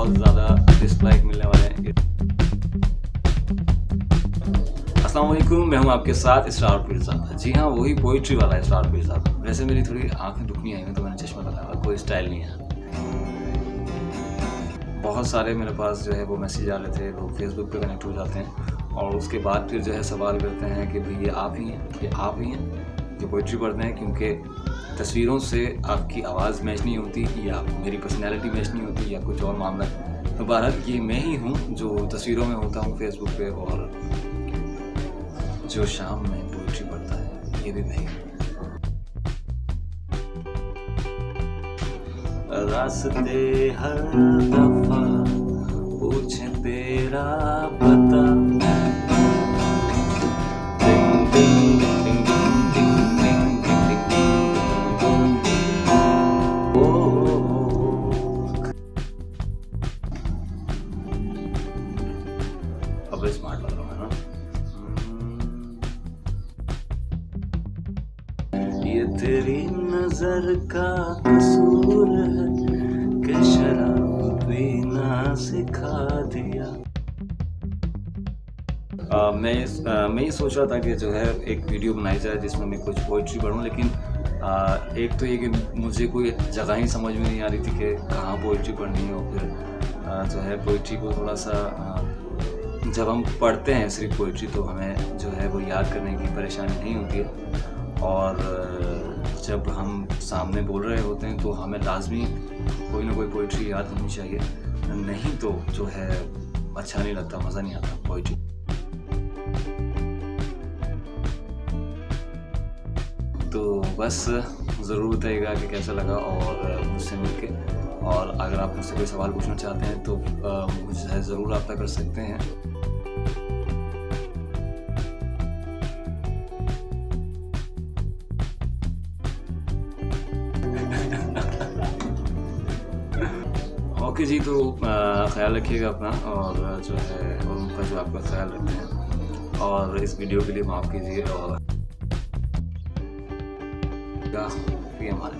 बहुत ज़्यादा डिसलाइक मिलने वाले हैं। अस्सलाम वालेकुम, मैं हूं आपके साथ इसरार पिर्ज़ा। जी हाँ, वही पोइट्री वाला इसरार पिर्ज़ा। वैसे मेरी थोड़ी आंखें दुखनी आई हैं तो मैंने चश्मा लगाया, कोई स्टाइल नहीं है। बहुत सारे मेरे पास जो है वो मैसेज आ रहे थे, लोग फेसबुक पे कनेक्ट हो जाते हैं और उसके बाद फिर जो है सवाल करते हैं कि भाई ये आप ही हैं, ये आप ही हैं जो पोइट्री पढ़ते हैं, क्योंकि तस्वीरों से आपकी आवाज़ मैच नहीं होती या मेरी पर्सनैलिटी मैच नहीं होती या कुछ और मामला। तो बहरहाल ये मैं ही हूँ जो तस्वीरों में होता हूँ फेसबुक पे, और जो शाम में पोइट्री पढ़ता है ये भी मैं ही हूँ। रास्ते हर दफा पूछे तेरा पता, डिंग डिंग डिंग डिंग डिंग डिंग डिंग डिंग। अब स्मार्ट लग रहा है ना। ये तेरी नजर का कसूर है कि शराब पीना सिखा दिया। मैं ये सोच रहा था कि जो है एक वीडियो बनाई जाए जिसमें मैं कुछ पोइट्री पढ़ूं, लेकिन एक तो ये कि मुझे कोई जगह ही समझ में नहीं आ रही थी कि कहाँ पोइट्री पढ़नी है। और फिर जो है पोइट्री को थोड़ा सा जब हम पढ़ते हैं सिर्फ पोइट्री तो हमें जो है वो याद करने की परेशानी नहीं होती है, और जब हम सामने बोल रहे होते हैं तो हमें लाजमी कोई ना कोई पोइट्री याद होनी चाहिए, नहीं तो जो है अच्छा नहीं लगता, मज़ा नहीं आता पोइट्री। तो बस ज़रूर बताइएगा कि कैसा लगा और मुझसे मिलके, और अगर आप मुझसे कोई सवाल पूछना चाहते हैं तो मुझसे ज़रूर रब्ता कर सकते हैं। ओके जी, तो ख़्याल रखिएगा अपना, और जो है और उनका जो आपका ख्याल रखते हैं, और इस वीडियो के लिए माफ़ कीजिए और हमारे